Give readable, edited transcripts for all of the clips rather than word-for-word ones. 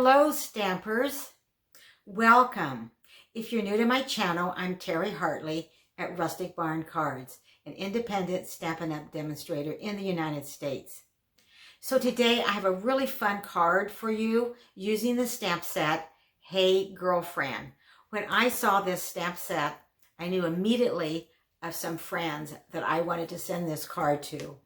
Hello, Stampers. Welcome. If you're new to my channel, I'm Terry Hartley at Rustic Barn Cards, an independent Stampin' Up! Demonstrator in the United States. So today I have a really fun card for you using the stamp set, Hey Girlfriend. When I saw this stamp set, I knew immediately of some friends that I wanted to send this card to.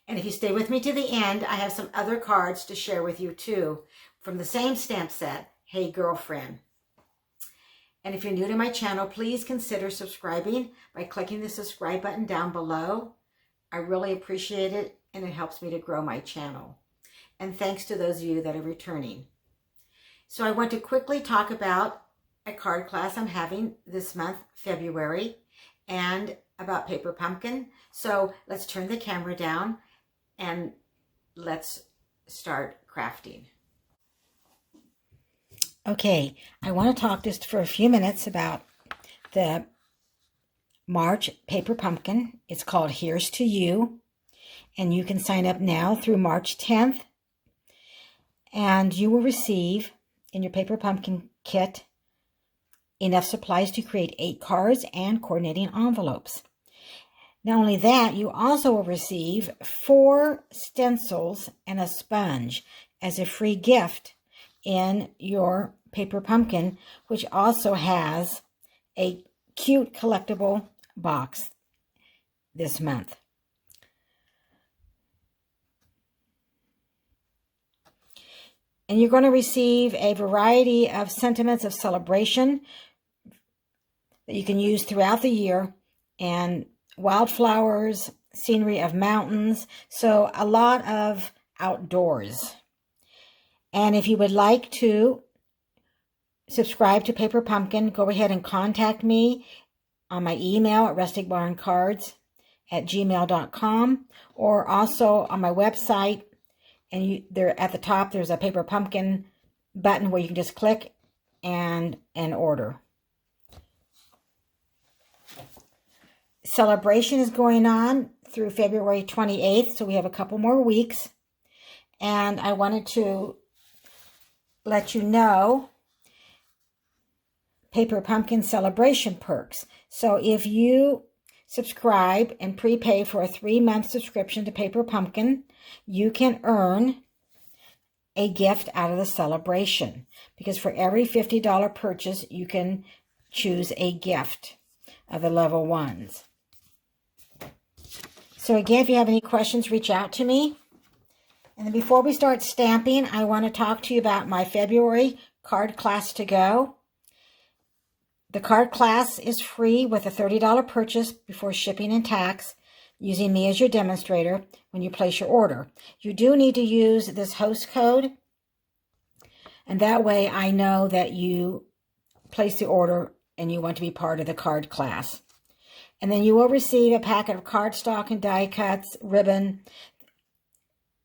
And if you stay with me to the end, I have some other cards to share with you too, from the same stamp set, Hey Girlfriend. And if you're new to my channel, please consider subscribing by clicking the subscribe button down below. I really appreciate it, and it helps me to grow my channel. And thanks to those of you that are returning. So I want to quickly talk about a card class I'm having this month, February, and about Paper Pumpkin. So let's turn the camera down and let's start crafting. Okay, I want to talk just for a few minutes about the March Paper Pumpkin. It's called Here's to You, and you can sign up now through March 10th, and you will receive in your Paper Pumpkin kit enough supplies to create 8 cards and coordinating envelopes. Not only that, you also will receive 4 stencils and a sponge as a free gift in your Paper Pumpkin, which also has a cute collectible box this month. And you're going to receive a variety of sentiments of celebration that you can use throughout the year, and wildflowers, scenery of mountains, so a lot of outdoors. And if you would like to subscribe to Paper Pumpkin, go ahead and contact me on my email at RusticBarnCards@gmail.com, or also on my website. And there at the top, there's a Paper Pumpkin button where you can just click and order. Celebration is going on through February 28th, so we have a couple more weeks. And I wanted to let you know Paper Pumpkin celebration perks. So if you subscribe and prepay for a 3-month subscription to Paper Pumpkin, you can earn a gift out of the celebration, because for every $50 purchase, you can choose a gift of the level 1s. So again, if you have any questions, reach out to me. And then before we start stamping, I want to talk to you about my February card class to go. The card class is free with a $30 purchase before shipping and tax, using me as your demonstrator when you place your order. You do need to use this host code, and that way I know that you place the order and you want to be part of the card class. And then you will receive a packet of cardstock and die cuts, ribbon,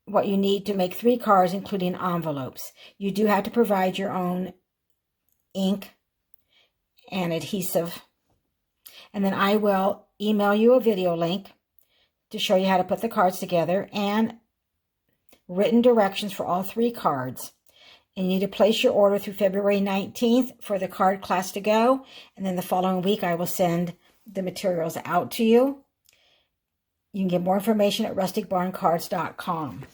what you need to make 3 cards, including envelopes. You do have to provide your own ink and adhesive. And then I will email you a video link to show you how to put the cards together, and written directions for all 3 cards. And you need to place your order through February 19th for the card class to go. And then the following week, I will send the materials out to you. You can get more information at RusticBarnCards.com.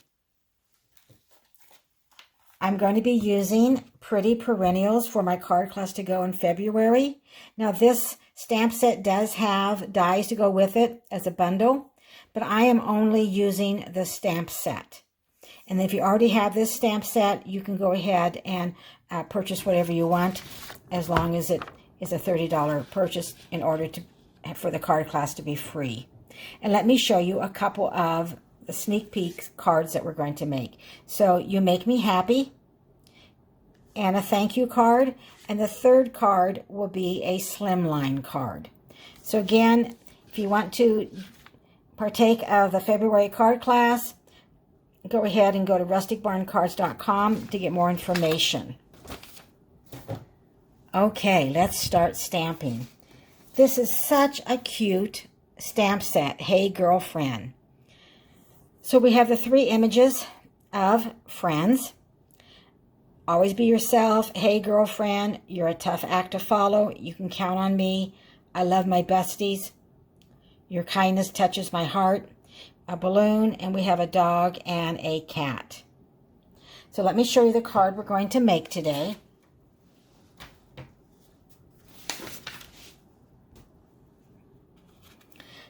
I'm going to be using Pretty Perennials for my card class to go in February. Now this stamp set does have dies to go with it as a bundle, but I am only using the stamp set. And if you already have this stamp set, you can go ahead and purchase whatever you want, as long as it is a $30 purchase in order for the card class to be free. And let me show you a couple of the sneak peek cards that we're going to make. So You Make Me Happy, and a thank you card, and the third card will be a slimline card. So again, if you want to partake of the February card class, go ahead and go to RusticBarnCards.com to get more information. Okay, let's start stamping. This is such a cute stamp set, Hey Girlfriend. So we have the 3 images of friends. Always be yourself. Hey, girlfriend, you're a tough act to follow. You can count on me. I love my besties. Your kindness touches my heart. A balloon, and we have a dog and a cat. So let me show you the card we're going to make today.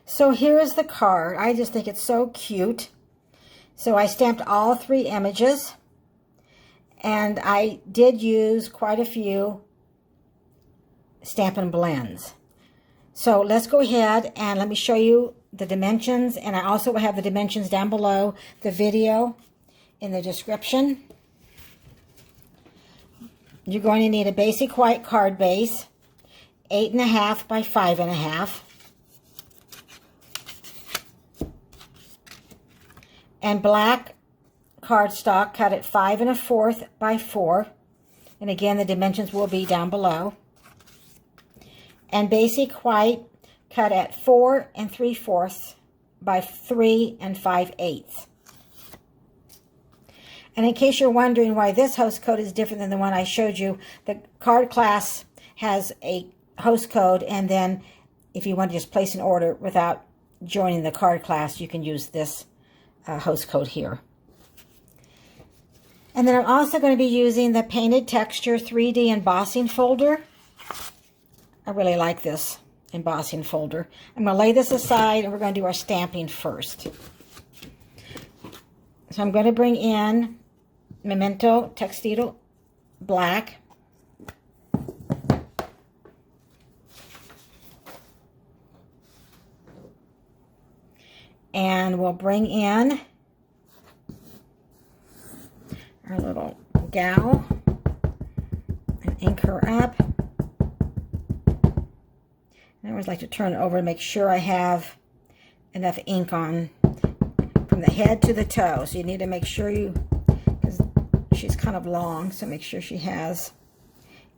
So here is the card. I just think it's so cute. So I stamped all 3 images. And I did use quite a few Stampin' Blends. So let's go ahead and let me show you the dimensions. And I also will have the dimensions down below the video in the description. You're going to need a basic white card base, 8.5 by 5.5. And black cardstock cut at 5 1/4 by 4, and again the dimensions will be down below. And basic white cut at 4 3/4 by 3 5/8. And in case you're wondering why this host code is different than the one I showed you, the card class has a host code, and then if you want to just place an order without joining the card class, you can use this host code here. And then I'm also going to be using the Painted Texture 3D embossing folder. I really like this embossing folder. I'm going to lay this aside, and we're going to do our stamping first. So I'm going to bring in Memento Black. And we'll bring in our little gal and ink her up. I always like to turn it over to make sure I have enough ink on from the head to the toe. So you need to make sure because she's kind of long, so make sure she has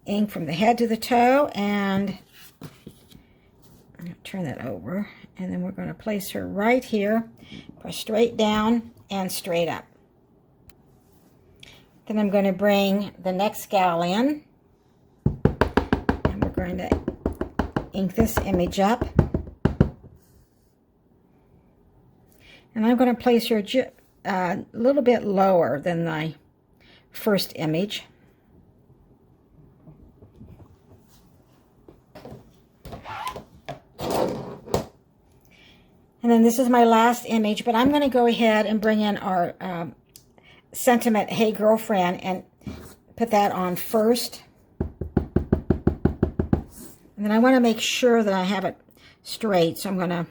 ink from the head to the toe. And I'm going to turn that over. And then we're going to place her right here, press straight down and straight up. Then I'm going to bring the next gal in, and we're going to ink this image up. And I'm going to place her a little bit lower than my first image. And then this is my last image, but I'm going to go ahead and bring in our sentiment, Hey Girlfriend, and put that on first. And then I want to make sure that I have it straight, so I'm going to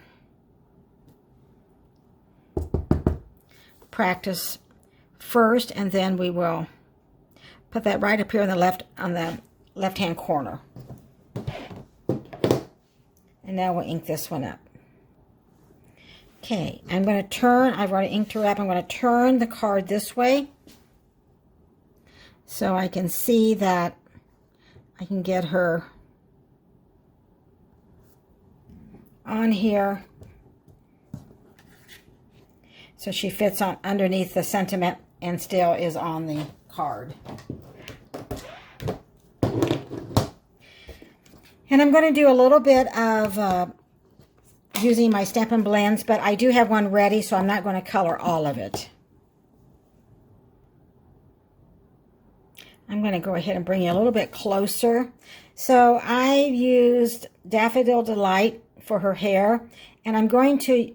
practice first, and then we will put that right up here on the left-hand corner. And now we'll ink this one up. Okay, I'm going to turn, I've already inked her up, I'm going to turn the card this way so I can see that I can get her on here so she fits on underneath the sentiment and still is on the card. And I'm going to do a little bit of using my Stampin' Blends, but I do have one ready, so I'm not going to color all of it. I'm going to go ahead and bring you a little bit closer. So I used Daffodil Delight for her hair, and I'm going to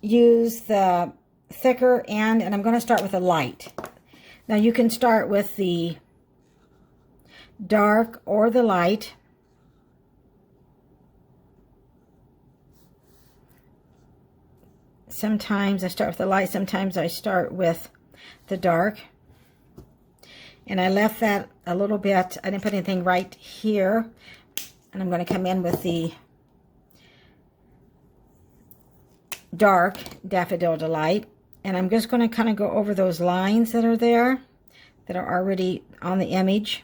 use the thicker end, and I'm going to start with the light. Now you can start with the dark or the light. Sometimes I start with the light, sometimes I start with the dark. And I left that a little bit, I didn't put anything right here. And I'm going to come in with the dark Daffodil Delight. And I'm just going to kind of go over those lines that are there, that are already on the image.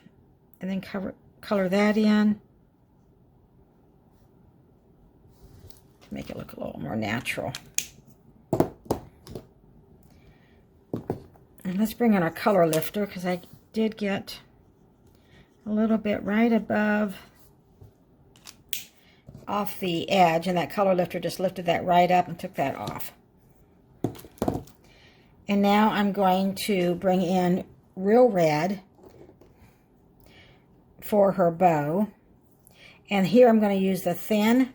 And then color that in to make it look a little more natural. And let's bring in our color lifter, because I did get a little bit right above off the edge, and that color lifter just lifted that right up and took that off. And now I'm going to bring in real red for her bow. And here I'm going to use the thin,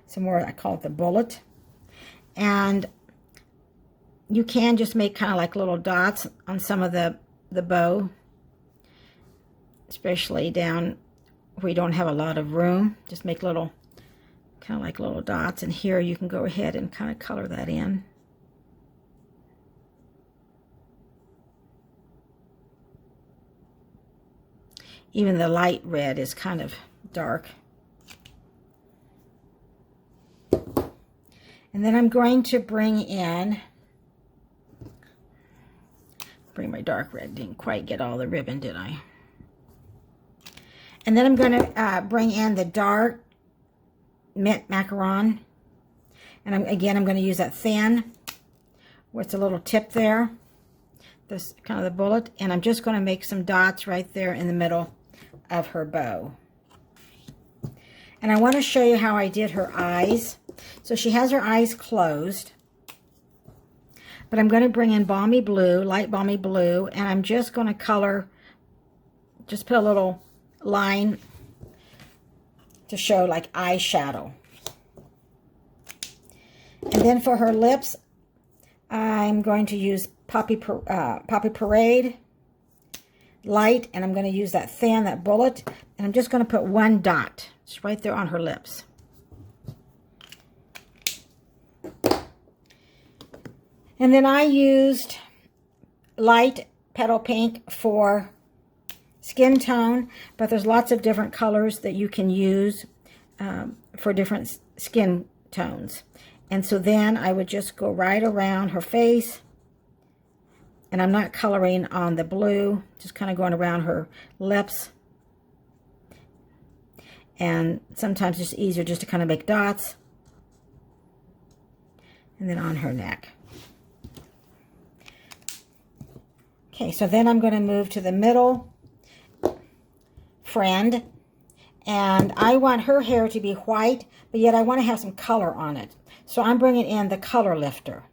some more, I call it the bullet. And you can just make kind of like little dots on some of the bow, especially down where you don't have a lot of room. Just make little, kind of like little dots. And here you can go ahead and kind of color that in. Even the light red is kind of dark. And then I'm going to bring my dark red. Didn't quite get all the ribbon, did I? And then I'm going to bring in the dark mint macaron. And I'm going to use that thin, where it's a little tip there. This kind of the bullet. And I'm just going to make some dots right there in the middle of her bow. And I want to show you how I did her eyes. So she has her eyes closed, but I'm going to bring in balmy blue, light balmy blue, and I'm just going to color, just put a little line to show like eyeshadow. And then for her lips, I'm going to use Poppy Parade light, and I'm going to use that thin, that bullet, and I'm just going to put one dot just right there on her lips. And then I used light Petal Pink for skin tone, but there's lots of different colors that you can use for different skin tones. And so then I would just go right around her face, and I'm not coloring on the blue, just kind of going around her lips. And sometimes it's easier just to kind of make dots. And then on her neck. Okay, so then I'm going to move to the middle friend. And I want her hair to be white, but yet I want to have some color on it. So I'm bringing in the color lifter.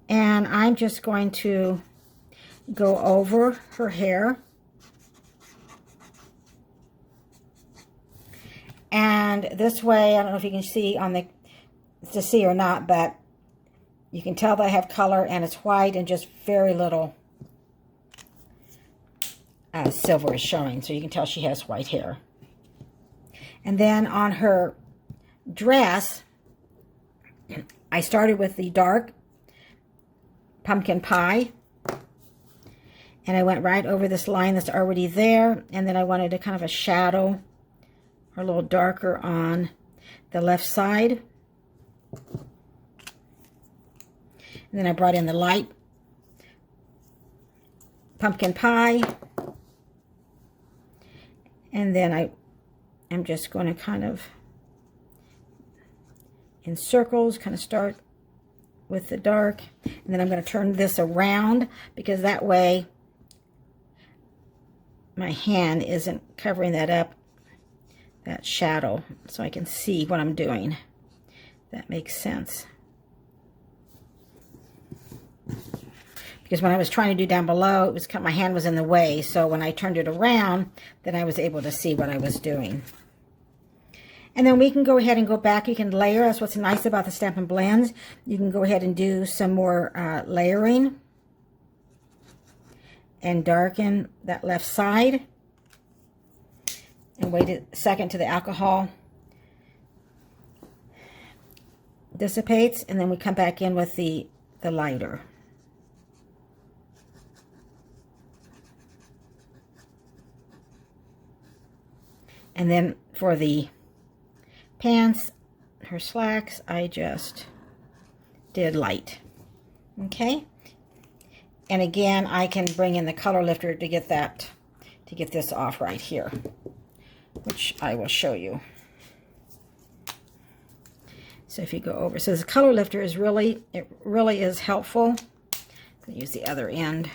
And I'm just going to go over her hair. And this way, I don't know if you can see to see or not, but you can tell that I have color and it's white and just very little silver is showing. So you can tell she has white hair. And then on her dress, I started with the dark pumpkin pie, and I went right over this line that's already there, and then I wanted a kind of a shadow or a little darker on the left side. And then I brought in the light pumpkin pie, and then I'm just going to kind of in circles kind of start with the dark, and then I'm going to turn this around because that way my hand isn't covering that up, that shadow, so I can see what I'm doing. That makes sense. Because when I was trying to do down below, it was my hand was in the way, so when I turned it around, then I was able to see what I was doing. And then we can go ahead and go back. You can layer. That's what's nice about the Stampin' Blends. You can go ahead and do some more layering and darken that left side. And wait a second till the alcohol dissipates. And then we come back in with the lighter. And then for the pants, her slacks, I just did light. Okay? And again, I can bring in the color lifter to get this off right here, which I will show you. So if you go over, so this color lifter is really, it really is helpful. I'll use the other end.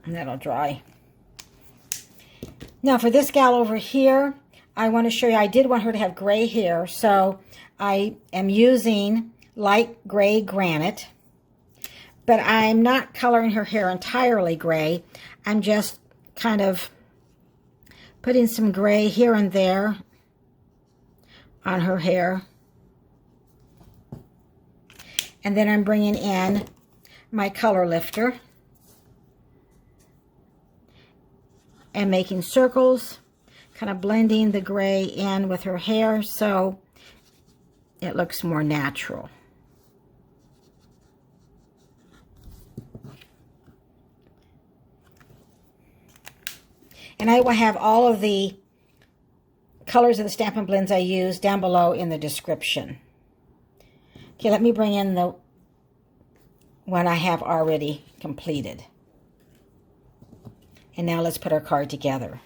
And that'll dry. Now for this gal over here, I want to show you, I did want her to have gray hair, so I am using light gray granite, but I'm not coloring her hair entirely gray. I'm just kind of putting some gray here and there on her hair. And then I'm bringing in my color lifter and making circles, kind of blending the gray in with her hair so it looks more natural. And I will have all of the colors of the Stampin' Blends I use down below in the description. Okay, let me bring in the one I have already completed. And now let's put our card together.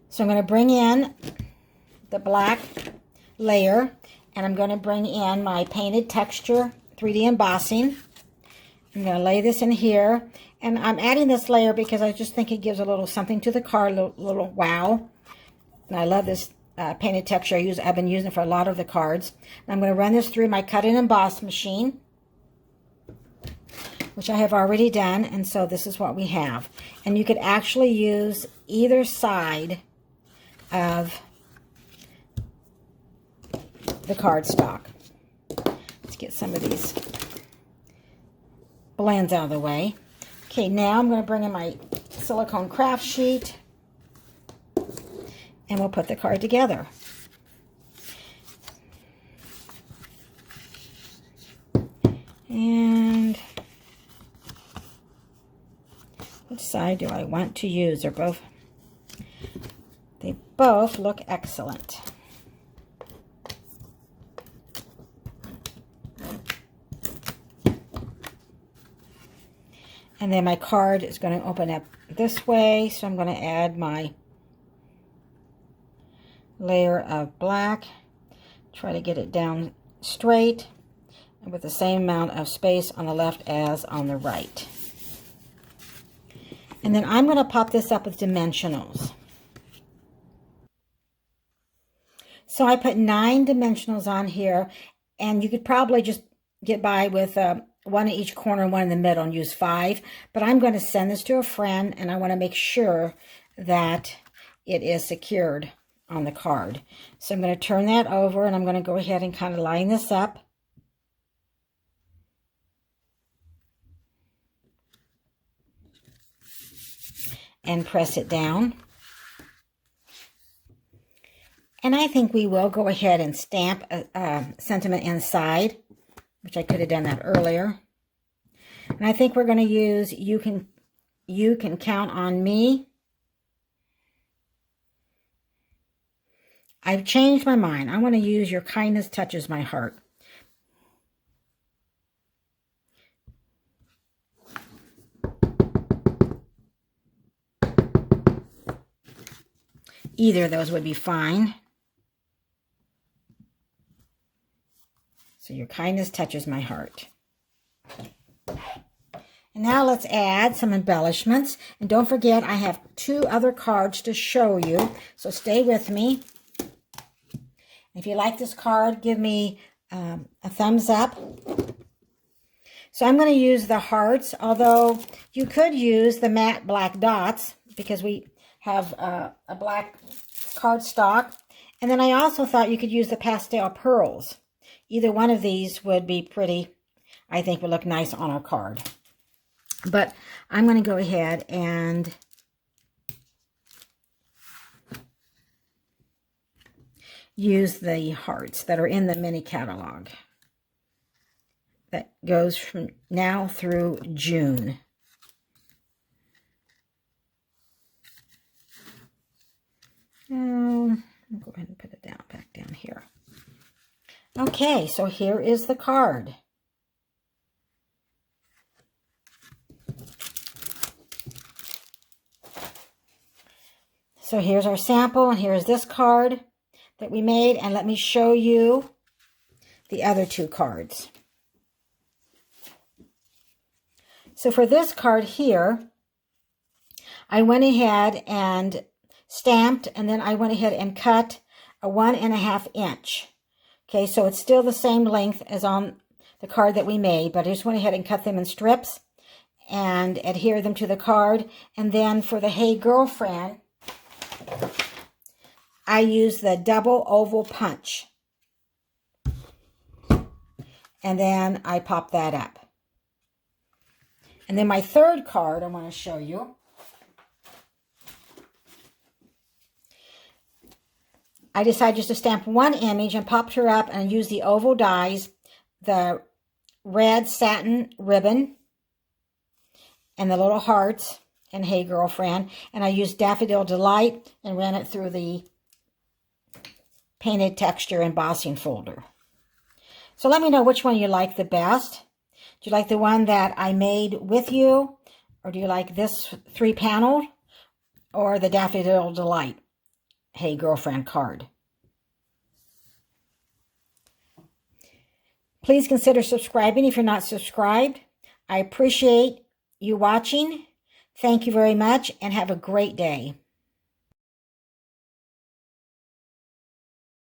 So I'm going to bring in the black layer, and I'm going to bring in my painted texture 3D embossing. I'm going to lay this in here, and I'm adding this layer because I just think it gives a little something to the card, a little wow. And I love this painted texture. I've been using it for a lot of the cards. And I'm going to run this through my cut and emboss machine, which I have already done, and so this is what we have. And you could actually use either side of the cardstock. Let's get some of these blends out of the way. Okay, now I'm going to bring in my silicone craft sheet, and we'll put the card together. And which side do I want to use? They both look excellent. And then my card is going to open up this way, so I'm going to add my layer of black, try to get it down straight, and with the same amount of space on the left as on the right. And then I'm going to pop this up with dimensionals. So I put 9 dimensionals on here, and you could probably just get by with one in each corner and one in the middle and use 5. But I'm going to send this to a friend, and I want to make sure that it is secured on the card. So I'm going to turn that over, and I'm going to go ahead and kind of line this up. And press it down. And I think we will go ahead and stamp a sentiment inside, which I could have done that earlier. And I think we're going to use You Can Count on Me. I've changed my mind. I want to use Your Kindness Touches My Heart. Either of those would be fine. So Your Kindness Touches My Heart. And now let's add some embellishments. And don't forget, I have 2 other cards to show you. So stay with me. If you like this card, give me a thumbs up. So I'm going to use the hearts, although you could use the matte black dots because we have a black cardstock. And then I also thought you could use the pastel pearls. Either one of these would be pretty, I think would look nice on our card. But I'm going to go ahead and use the hearts that are in the mini catalog. That goes from now through June. I'll go ahead and put it back down here. Okay, so here is the card. So here's our sample, and here's this card that we made, and let me show you the other two cards. So for this card here, I went ahead and stamped, and then I went ahead and cut a 1.5 inch. Okay, so it's still the same length as on the card that we made, but I just went ahead and cut them in strips and adhere them to the card. And then for the Hey Girlfriend, I use the double oval punch. And then I pop that up. And then my third card I want to show you. I decided just to stamp one image and popped her up and use the oval dies, the red satin ribbon, and the little hearts, and Hey Girlfriend. And I used Daffodil Delight and ran it through the painted texture embossing folder. So let me know which one you like the best. Do you like the one that I made with you? Or do you like this 3-paneled? Or the Daffodil Delight Hey Girlfriend card? Please consider subscribing if you're not subscribed. I appreciate you watching. Thank you very much and have a great day.